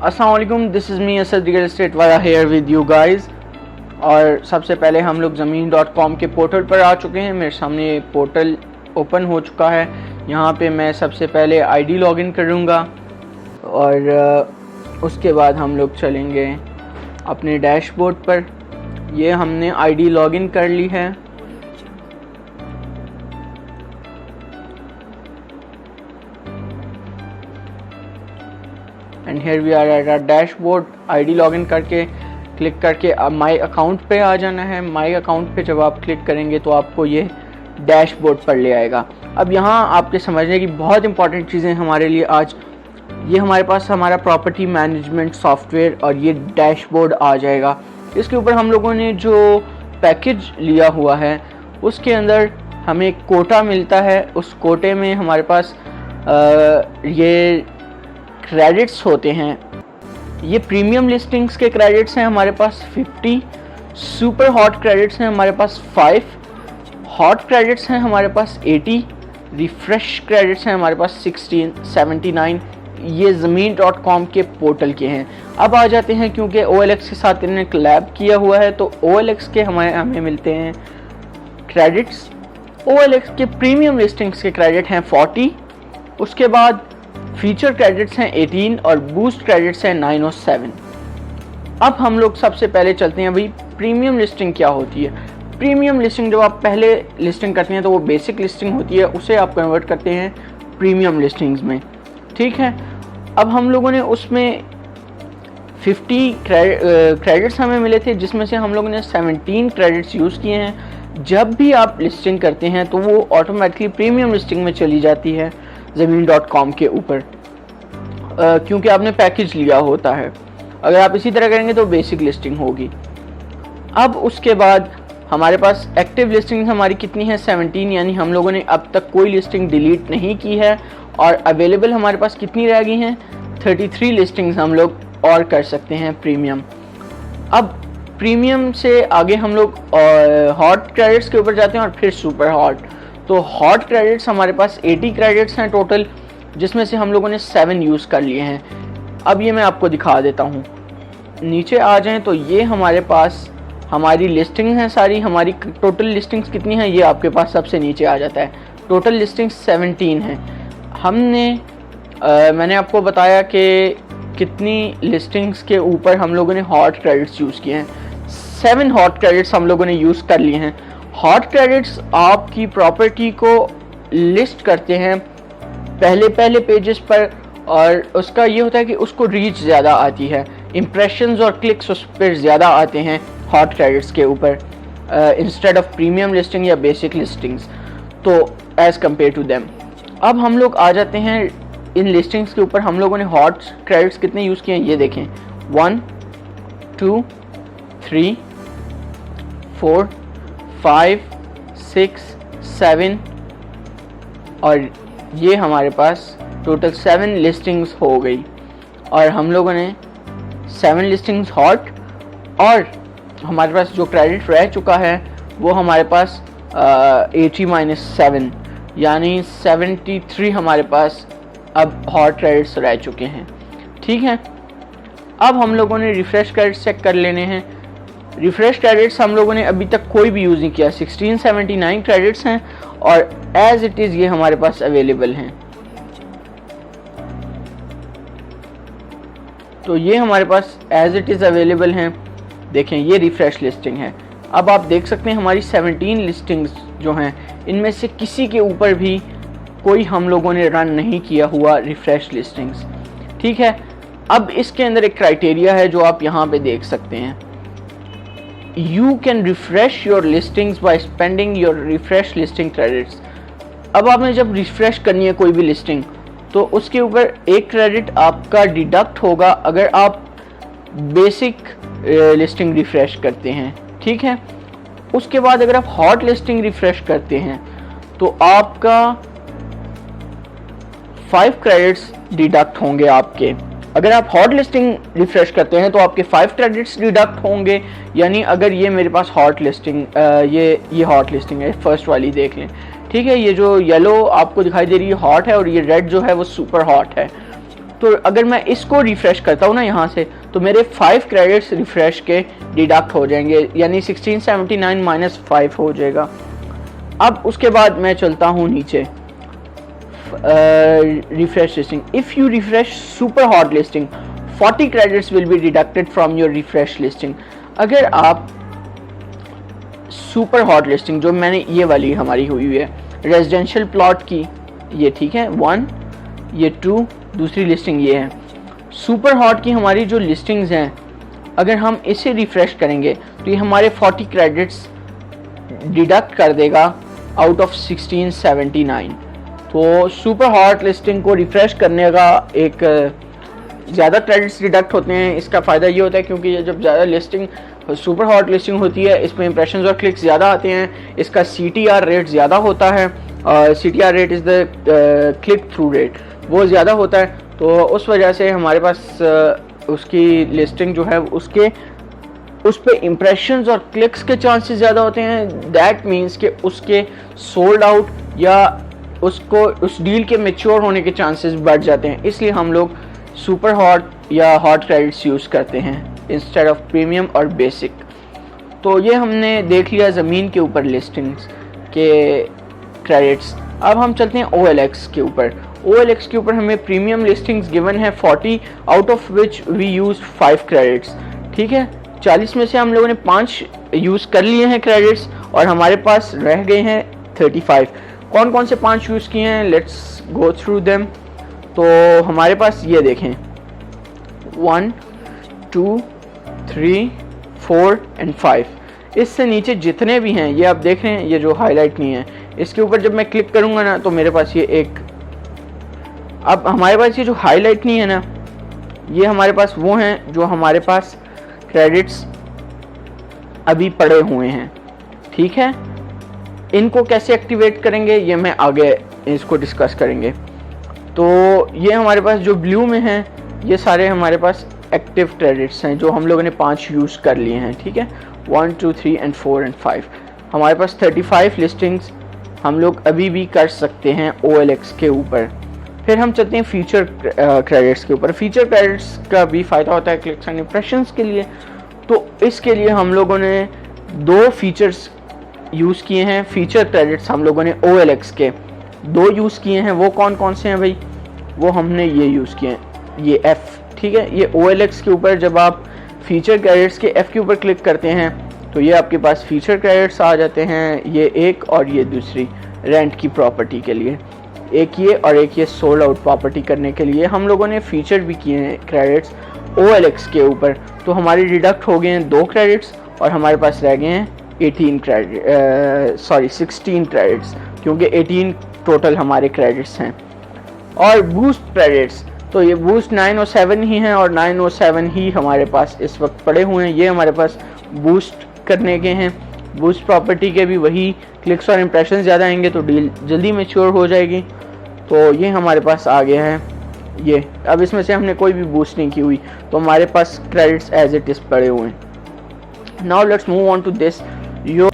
अस्सलाम वालेकुम, this is me Asad real estate वाला हेयर विद यू गाइस। और सबसे पहले हम लोग ज़मीन.com के पोर्टल पर आ चुके हैं। मेरे सामने पोर्टल ओपन हो चुका है। यहाँ पे मैं सबसे पहले आईडी लॉगिन करूँगा और उसके बाद हम लोग चलेंगे अपने डैशबोर्ड पर। ये हमने आईडी लॉगिन कर ली है। And here we are at our dashboard. ID login करके क्लिक करके अब माई अकाउंट पे आ जाना है। माई अकाउंट पे जब आप क्लिक करेंगे तो आपको ये डैशबोर्ड पर ले आएगा। अब यहाँ आपके समझने की बहुत इंपॉर्टेंट चीज़ें हमारे लिए आज, ये हमारे पास हमारा प्रॉपर्टी मैनेजमेंट सॉफ्टवेयर और ये डैशबोर्ड आ जाएगा। इसके ऊपर हम लोगों ने जो पैकेज लिया हुआ है उसके अंदर हमें कोटा मिलता है। उस कोटे में हमारे पास ये क्रेडिट्स होते हैं। ये प्रीमियम लिस्टिंग्स के क्रेडिट्स हैं हमारे पास 50, सुपर हॉट क्रेडिट्स हैं हमारे पास 5, हॉट क्रेडिट्स हैं हमारे पास 80, रिफ्रेश क्रेडिट्स हैं हमारे पास 16, 79। ये ज़मीन.com के पोर्टल के हैं। अब आ जाते हैं, क्योंकि OLX के साथ इन्होंने कोलैब किया हुआ है तो OLX के हमें मिलते हैं क्रेडिट्स। OLX के प्रीमियम लिस्टिंग्स के क्रेडिट हैं 40, उसके बाद फीचर क्रेडिट्स हैं 18 और बूस्ट क्रेडिट्स हैं 9 और 7। अब हम लोग सबसे पहले चलते हैं भाई प्रीमियम लिस्टिंग क्या होती है। प्रीमियम लिस्टिंग जब आप पहले लिस्टिंग करते हैं तो वो बेसिक लिस्टिंग होती है, उसे आप कन्वर्ट करते हैं प्रीमियम लिस्टिंग्स में। ठीक है, अब हम लोगों ने उसमें 50 क्रेडिट्स हमें मिले थे, जिसमें से हम लोगों ने 17 क्रेडिट्स यूज़ किए हैं। जब भी आप लिस्टिंग करते हैं तो वो ऑटोमेटिकली प्रीमियम लिस्टिंग में चली जाती है ज़मीन.com के ऊपर, क्योंकि आपने पैकेज लिया होता है। अगर आप इसी तरह करेंगे तो बेसिक लिस्टिंग होगी। अब उसके बाद हमारे पास एक्टिव लिस्टिंग हमारी कितनी है 17, यानी हम लोगों ने अब तक कोई लिस्टिंग डिलीट नहीं की है। और अवेलेबल हमारे पास कितनी रह गई हैं 33 लिस्टिंग्स हम लोग और कर सकते हैं प्रीमियम। अब प्रीमियम से आगे हम लोग हॉट क्रेडिट्स के ऊपर जाते हैं और फिर सुपर हॉट। तो हॉट क्रेडिट्स हमारे पास 80 क्रेडिट्स हैं टोटल, जिसमें से हम लोगों ने 7 यूज़ कर लिए हैं। अब ये मैं आपको दिखा देता हूँ। नीचे आ जाएं तो ये हमारे पास हमारी लिस्टिंग हैं सारी। हमारी टोटल लिस्टिंग्स कितनी हैं ये आपके पास सबसे नीचे आ जाता है। टोटल लिस्टिंग्स 17 हैं। मैंने आपको बताया कि कितनी लिस्टिंग्स के ऊपर हम लोगों ने हॉट क्रेडिट्स यूज़ किए हैं। 7 हॉट क्रेडिट्स हम लोगों ने यूज़ कर लिए हैं। हॉट क्रेडिट्स आपकी प्रॉपर्टी को लिस्ट करते हैं पहले पेजेस पर, और उसका ये होता है कि उसको रीच ज़्यादा आती है, इम्प्रेशंस और क्लिक्स उस पर ज़्यादा आते हैं हॉट क्रेडिट्स के ऊपर इंस्टेड ऑफ प्रीमियम लिस्टिंग या बेसिक लिस्टिंग्स, तो एज़ कम्पेयर टू देम। अब हम लोग आ जाते हैं इन लिस्टिंग्स के ऊपर। हम लोगों ने हॉट क्रेडिट्स कितने यूज़ किए हैं ये देखें, 1, 2, 3, 4, 5, 6, 7 और ये हमारे पास टोटल 7 लिस्टिंग्स हो गई। और हम लोगों ने 7 लिस्टिंग्स हॉट, और हमारे पास जो क्रेडिट रह चुका है वो हमारे पास 80-7 यानी 73 हमारे पास अब हॉट क्रेडिट्स रह चुके हैं। ठीक है, अब हम लोगों ने रिफ़्रेश क्रेडिट्स चेक कर लेने हैं। रिफ़्रेश क्रेडिट्स हम लोगों ने अभी तक कोई भी यूज़ नहीं किया। 1679 क्रेडिट्स हैं और एज़ इट इज़ ये हमारे पास अवेलेबल हैं। तो ये हमारे पास एज़ इट इज़ अवेलेबल हैं। देखें ये रिफ़्रेश लिस्टिंग है। अब आप देख सकते हैं हमारी 17 लिस्टिंग्स जो हैं इनमें से किसी के ऊपर भी कोई हम लोगों ने रन नहीं किया हुआ रिफ़्रेश लिस्टिंग्स। ठीक है, अब इसके अंदर एक क्राइटेरिया है जो आप यहाँ पे देख सकते हैं। You can refresh your listings by spending your refresh listing credits। अब आपने जब रिफ्रेश करनी है कोई भी लिस्टिंग तो उसके ऊपर एक क्रेडिट आपका डिडक्ट होगा अगर आप बेसिक लिस्टिंग रिफ्रेश करते हैं। ठीक है, उसके बाद अगर आप हॉट लिस्टिंग रिफ्रेश करते हैं तो आपका 5 क्रेडिट्स डिडक्ट होंगे आपके। अगर आप हॉट लिस्टिंग रिफ्रेश करते हैं तो आपके 5 क्रेडिट्स डिडक्ट होंगे। यानी अगर ये मेरे पास हॉट लिस्टिंग ये हॉट लिस्टिंग है, फर्स्ट वाली देख लें। ठीक है, ये जो येलो आपको दिखाई दे रही है हॉट है और ये रेड जो है वो सुपर हॉट है। तो अगर मैं इसको रिफ़्रेश करता हूँ ना यहाँ से, तो मेरे 5 क्रेडिट्स रिफ़्रेश के डिडक्ट हो जाएंगे, यानी 1679 माइनस 5 हो जाएगा। अब उसके बाद मैं चलता हूँ नीचे, refresh listing. If you refresh super hot listing 40 credits will be deducted from your refresh listing. अगर आप सुपर हॉट लिस्टिंग, जो मैंने ये वाली हमारी हुई है रेजिडेंशियल प्लॉट की, ये ठीक है 1, ये 2, दूसरी लिस्टिंग ये है। सुपर हॉट की हमारी जो लिस्टिंग्स हैं, अगर हम इसे रिफ़्रेश करेंगे तो ये हमारे 40 क्रेडिट्स डिडक्ट कर देगा आउट ऑफ 1679। तो सुपर हॉट लिस्टिंग को रिफ़्रेश करने का एक ज़्यादा क्रेडिट्स डिडक्ट होते हैं। इसका फ़ायदा ये होता है क्योंकि ये जब ज़्यादा लिस्टिंग सुपर हॉट लिस्टिंग होती है, इसमें इंप्रेशंस और क्लिक्स ज़्यादा आते हैं, इसका CTR रेट ज़्यादा होता है। CTR rate is the click through rate, वो ज़्यादा होता है। तो उस वजह से हमारे पास उसकी लिस्टिंग जो है उस पे इम्प्रेशंस और क्लिक्स के चांसेस ज़्यादा होते हैं। दैट मीन्स कि उसके सोल्ड आउट या उसको उस डील के मैच्योर होने के चांसेस बढ़ जाते हैं। इसलिए हम लोग सुपर हॉट या हॉट क्रेडिट्स यूज़ करते हैं इंस्टेड ऑफ प्रीमियम और बेसिक। तो ये हमने देख लिया ज़मीन के ऊपर लिस्टिंग्स के क्रेडिट्स। अब हम चलते हैं OLX के ऊपर। OLX के ऊपर हमें प्रीमियम लिस्टिंग्स गिवन है 40, out of which we use 5 credits. ठीक है, 40 में से हम लोगों ने 5 यूज़ कर लिए हैं क्रेडिट्स और हमारे पास रह गए हैं 35। कौन कौन से 5 यूज़ किए हैं, लेट्स गो थ्रू देम। तो हमारे पास ये देखें 1, 2, 3, 4 एंड 5। इससे नीचे जितने भी हैं ये आप देख रहे हैं, ये जो हाईलाइट नहीं है, इसके ऊपर जब मैं क्लिक करूँगा ना तो मेरे पास ये एक, अब हमारे पास ये जो हाईलाइट नहीं है ना, ये हमारे पास वो हैं जो हमारे पास क्रेडिट्स अभी पड़े हुए हैं। ठीक है, इनको कैसे एक्टिवेट करेंगे ये मैं आगे इसको डिस्कस करेंगे। तो ये हमारे पास जो ब्लू में हैं ये सारे हमारे पास एक्टिव क्रेडिट्स हैं जो हम लोगों ने 5 यूज़ कर लिए हैं। ठीक है, 1, 2, 3 एंड 4 एंड 5। हमारे पास 35 लिस्टिंग्स हम लोग अभी भी कर सकते हैं OLX के ऊपर। फिर हम चलते हैं फीचर क्रेडिट्स के ऊपर। फीचर क्रेडिट्स का भी फ़ायदा होता है क्लिक्स एंड इम्प्रेशंस के लिए। तो इसके लिए हम लोगों ने 2 फीचर्स यूज़ किए हैं। फीचर क्रेडिट्स हम लोगों ने OLX के 2 यूज़ किए हैं। वो कौन कौन से हैं भाई? वो हमने ये यूज़ किए हैं, ये F। ठीक है, ये OLX के ऊपर जब आप फीचर क्रेडिट्स के F के ऊपर क्लिक करते हैं तो ये आपके पास फीचर क्रेडिट्स आ जाते हैं। ये एक और ये दूसरी रेंट की प्रॉपर्टी के लिए, एक ये और एक ये सोल्ड आउट प्रॉपर्टी करने के लिए हम लोगों ने फीचर भी किए हैं क्रेडिट्स OLX के ऊपर। तो हमारी डिडक्ट हो गए हैं 2 क्रेडिट्स और हमारे पास रह गए हैं 16 क्रेडिट्स, क्योंकि 18 टोटल हमारे क्रेडिट्स हैं। और बूस्ट क्रेडिट्स, तो ये बूस्ट 9 और 7 ही हैं और 9 और 7 ही हमारे पास इस वक्त पड़े हुए हैं। ये हमारे पास बूस्ट करने के हैं। बूस्ट प्रॉपर्टी के भी वही क्लिक्स और इम्प्रेशन ज़्यादा आएंगे तो डील जल्दी मैच्योर हो जाएगी। तो ये हमारे पास आ गया है ये। अब इसमें से हमने कोई भी बूस्ट नहीं की हुई तो हमारे पास क्रेडिट्स एज इट इज़ पड़े हुए हैं। Now let's move on to this your.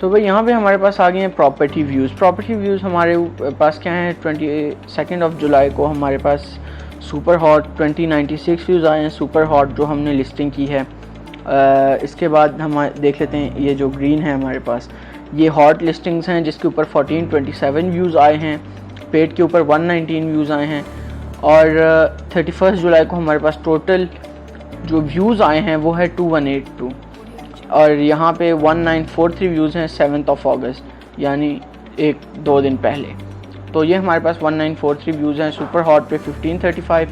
तो भाई यहाँ पे हमारे पास आ गए हैं प्रॉपर्टी व्यूज़। प्रॉपर्टी व्यूज़ हमारे पास क्या है, 22 जुलाई को हमारे पास सुपर हॉट 2096 व्यूज़ आए हैं। सुपर हॉट जो हमने लिस्टिंग की है। इसके बाद हम देख लेते हैं ये जो ग्रीन है हमारे पास, ये हॉट लिस्टिंग्स हैं जिसके ऊपर 1427 व्यूज़ आए हैं। पेड के ऊपर 119 व्यूज़ आए हैं। और 31 जुलाई को हमारे पास टोटल जो व्यूज़ आए हैं वो है 2182 और यहाँ पे 1943 व्यूज़ हैं 7 अगस्त, यानी 1-2 दिन पहले। तो ये हमारे पास 1943 व्यूज़ हैं। सुपर हॉट पे 1535,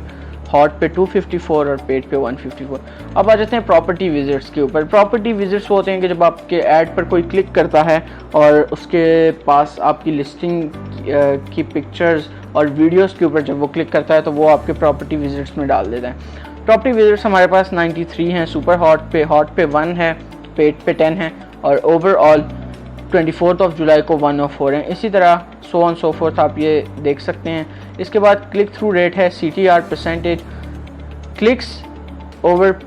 हॉट पे 254 और पेड पे 154। अब आ जाते हैं प्रॉपर्टी विजिट्स के ऊपर। प्रॉपर्टी विजिट्स वो होते हैं कि जब आपके ऐड पर कोई क्लिक करता है और उसके पास आपकी लिस्टिंग की पिक्चर्स और वीडियोस के ऊपर जब वो क्लिक करता है तो वो आपके प्रॉपर्टी विजिट्स में डाल देता है। प्रॉपर्टी विजिट्स हमारे पास 93 हैं। सुपर हॉट पे 1 है, पेड पे 10 है और ओवरऑल 24 जुलाई को 104 हैं। इसी तरह सो ऑन सो फोर्थ आप ये देख सकते हैं। इसके बाद क्लिक थ्रू रेट है, CTR percentage, clicks over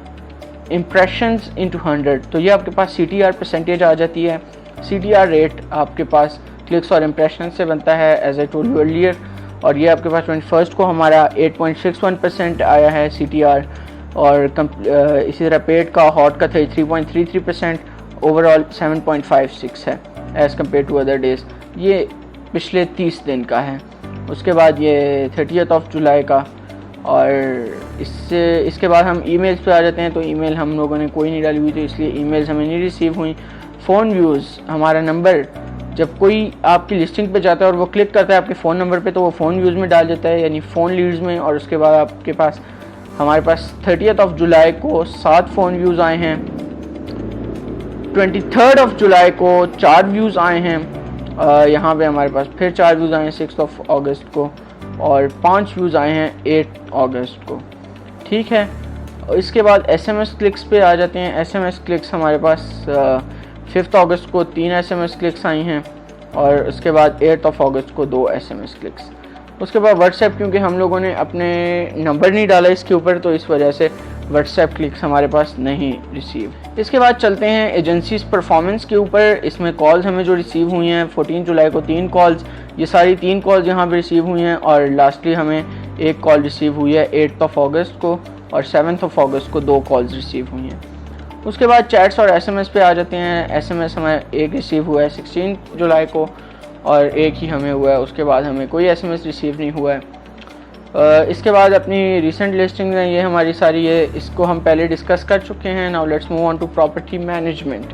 impressions into 100। तो ये आपके पास CTR परसेंटेज आ जाती है। CTR रेट आपके पास क्लिक्स और इम्प्रेशन से बनता है, as I told you earlier. और ये आपके पास 21 को हमारा 8.61% आया है CTR, और इसी तरह पेड का हॉट का 3.33%, ओवरऑल 7.56 है as compared to other days. ये पिछले 30 दिन का है। उसके बाद ये 30 जुलाई का, और इसके बाद हम ईमेल्स पे आ जाते हैं। तो ईमेल हम लोगों ने कोई नहीं डाली हुई, तो इसलिए ईमेल्स हमें नहीं रिसीव हुई। फ़ोन व्यूज़, हमारा नंबर जब कोई आपकी लिस्टिंग पे जाता है और वो क्लिक करता है आपके फ़ोन नंबर पे, तो वो फ़ोन व्यूज़ में डाल देता है, यानी फ़ोन लीड्स में। और उसके बाद आपके पास हमारे पास 30 जुलाई को 7 फ़ोन व्यूज़ आए हैं, 23 जुलाई को 4 व्यूज़ आए हैं, यहाँ पे हमारे पास फिर 4 व्यूज़ आए हैं 6 अगस्त को, और 5 व्यूज़ आए हैं 8 अगस्त को। ठीक है, इसके बाद SMS क्लिक्स पे आ जाते हैं। SMS क्लिक्स हमारे पास 5 अगस्त को 3 SMS क्लिक्स आई हैं, और उसके बाद 8 अगस्त को 2 SMS क्लिक्स। उसके बाद व्हाट्सएप, क्योंकि हम लोगों ने अपने नंबर नहीं डाला इसके ऊपर, तो इस वजह से व्हाट्सएप क्लिक्स हमारे पास नहीं रिसीव। इसके बाद चलते हैं एजेंसीज परफॉर्मेंस के ऊपर। इसमें कॉल्स हमें जो रिसीव हुई हैं, 14 जुलाई को 3 कॉल्स, ये सारी 3 कॉल्स यहाँ पे रिसीव हुई हैं, और लास्टली हमें एक कॉल रिसीव हुई है 8 अगस्त को, और 7 अगस्त को 2 कॉल्स रिसीव हुई हैं। उसके बाद चैट्स और SMS पे आ जाते हैं। SMS हमें एक रिसीव हुआ है 16 जुलाई को, और एक ही हमें हुआ है। उसके बाद हमें कोई SMS रिसीव नहीं हुआ है। इसके बाद अपनी रिसेंट लिस्टिंग है, ये हमारी सारी है, इसको हम पहले डिस्कस कर चुके हैं। Now let's move on to property management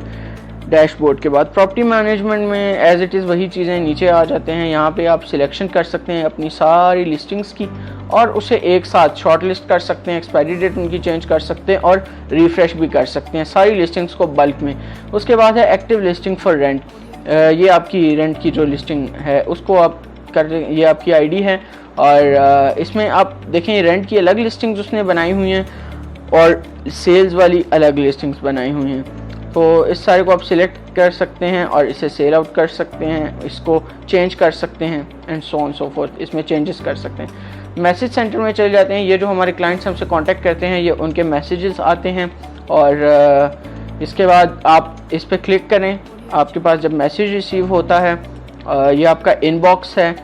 dashboard के बाद। प्रॉपर्टी मैनेजमेंट में एज इट इज़ वही चीज़ें नीचे आ जाते हैं। यहाँ पे आप सिलेक्शन कर सकते हैं अपनी सारी लिस्टिंग्स की, और उसे एक साथ शॉर्ट लिस्ट कर सकते हैं, एक्सपायरी डेट उनकी चेंज कर सकते हैं, और रिफ़्रेश भी कर सकते हैं सारी लिस्टिंग्स को बल्क में। उसके बाद है एक्टिव लिस्टिंग फॉर रेंट। ये आपकी रेंट की जो लिस्टिंग है उसको आप कर, ये आपकी ID है, और इसमें आप देखें रेंट की अलग लिस्टिंग्स उसने बनाई हुई हैं, और सेल्स वाली अलग लिस्टिंग्स बनाई हुई हैं। तो इस सारे को आप सिलेक्ट कर सकते हैं, और इसे सेल आउट कर सकते हैं, इसको चेंज कर सकते हैं, and so on so fourth, इसमें चेंजेस कर सकते हैं। मैसेज सेंटर में चले जाते हैं। ये जो हमारे क्लाइंट्स हमसे कांटेक्ट करते हैं, ये उनके मैसेजेस आते हैं, और इसके बाद आप इस पर क्लिक करें। आपके पास जब मैसेज रिसीव होता है, ये आपका इनबॉक्स है,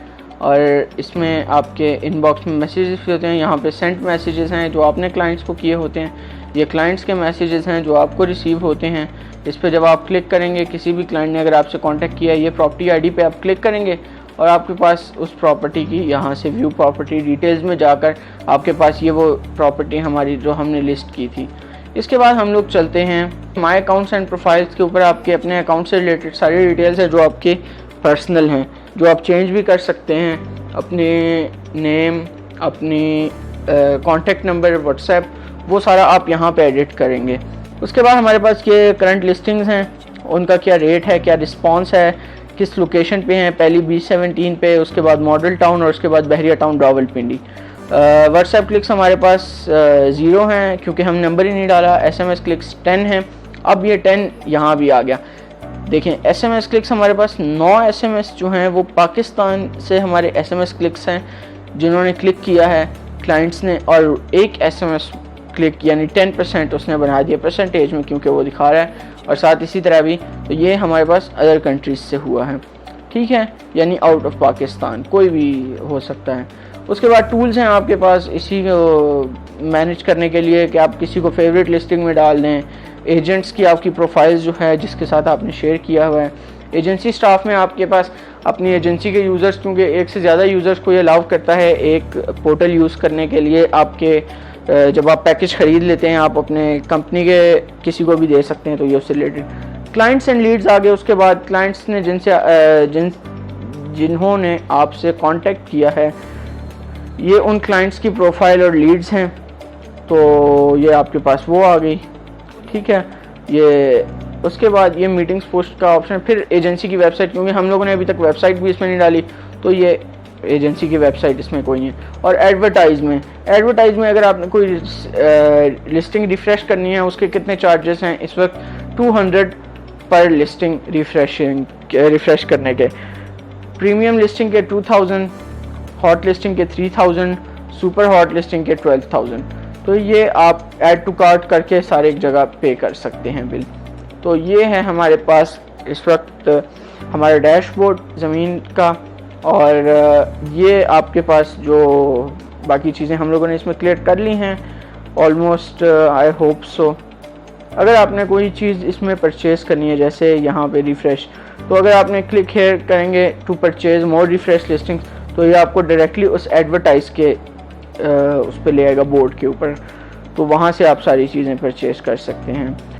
और इसमें आपके इनबॉक्स में मैसेजेस होते हैं। यहाँ पे सेंट मैसेजेस हैं जो आपने क्लाइंट्स को किए होते हैं, ये क्लाइंट्स के मैसेजेस हैं जो आपको रिसीव होते हैं। इस पर जब आप क्लिक करेंगे, किसी भी क्लाइंट ने अगर आपसे कांटेक्ट किया है, ये प्रॉपर्टी ID पे आप क्लिक करेंगे, और आपके पास उस प्रॉपर्टी की यहाँ से व्यू प्रॉपर्टी डिटेल्स में जाकर आपके पास ये वो प्रॉपर्टी हमारी जो हमने लिस्ट की थी। इसके बाद हम लोग चलते हैं माई अकाउंट्स एंड प्रोफाइल्स के ऊपर। आपके अपने अकाउंट से रिलेटेड सारी डिटेल्स हैं जो आपके पर्सनल हैं, जो आप चेंज भी कर सकते हैं। अपने नेम, अपनी कॉन्टेक्ट नंबर, व्हाट्सएप, वो सारा आप यहाँ पे एडिट करेंगे। उसके बाद हमारे पास ये करंट लिस्टिंग्स हैं, उनका क्या रेट है, क्या रिस्पांस है, किस लोकेशन पे हैं। पहली B17 पे, उसके बाद मॉडल टाउन, और उसके बाद बहरिया टाउन रावलपिंडी। व्हाट्सएप क्लिक्स हमारे पास 0 हैं क्योंकि हम नंबर ही नहीं डाला। SMS क्लिक्स 10 हैं, अब ये 10 यहाँ भी आ गया। देखें SMS क्लिक्स हमारे पास 9 SMS जो हैं वो पाकिस्तान से हमारे SMS क्लिक्स हैं जिन्होंने क्लिक किया है क्लाइंट्स ने, और एक SMS क्लिक यानी 10% उसने बना दिया परसेंटेज में क्योंकि वो दिखा रहा है, और साथ इसी तरह भी तो ये हमारे पास अदर कंट्रीज से हुआ है। ठीक है, यानी आउट ऑफ पाकिस्तान कोई भी हो सकता है। उसके बाद टूल्स हैं आपके पास इसी को मैनेज करने के लिए कि आप किसी को फेवरेट लिस्टिंग में डाल दें। एजेंट्स की आपकी प्रोफाइल्स जो है जिसके साथ आपने शेयर किया हुआ है। एजेंसी स्टाफ में आपके पास अपनी एजेंसी के यूज़र्स, क्योंकि एक से ज़्यादा यूज़र्स को ये अलाउ करता है एक पोर्टल यूज़ करने के लिए। आपके जब आप पैकेज ख़रीद लेते हैं आप अपने कंपनी के किसी को भी दे सकते हैं, तो ये उससे रिलेटेड। क्लाइंट्स एंड लीड्स आ गए। उसके बाद क्लाइंट्स ने जिन्होंने आपसे कांटेक्ट किया है, ये उन क्लाइंट्स की प्रोफाइल और लीड्स हैं, तो ये आपके पास वो आ गई। ठीक है, ये उसके बाद ये मीटिंग्स पोस्ट का ऑप्शन, फिर एजेंसी की वेबसाइट, क्योंकि हम लोगों ने अभी तक वेबसाइट भी इसमें नहीं डाली, तो ये एजेंसी की वेबसाइट इसमें कोई नहीं है। और एडवर्टाइज में अगर आपने कोई लिस्टिंग रिफ़्रेश करनी है, उसके कितने चार्जेस हैं इस वक्त? 200 पर लिस्टिंग रिफ़्रेश करने के। प्रीमियम लिस्टिंग के 2000, हॉट लिस्टिंग के 3000, सुपर हॉट लिस्टिंग के 12000। तो ये आप ऐड टू कार्ट करके सारे एक जगह पे कर सकते हैं बिल। तो ये है हमारे पास इस वक्त हमारा डैशबोर्ड ज़मीन का। और ये आपके पास जो बाकी चीज़ें हम लोगों ने इसमें क्लियर कर ली हैं ऑलमोस्ट, आई होप सो। अगर आपने कोई चीज़ इसमें परचेज़ करनी है, जैसे यहाँ पे रिफ़्रेश, तो अगर आपने क्लिक हेयर करेंगे to purchase more refresh listings, तो ये आपको डायरेक्टली उस एडवर्टाइज़ के उस पर ले आएगा बोर्ड के ऊपर, तो वहाँ से आप सारी चीज़ें परचेज़ कर सकते हैं।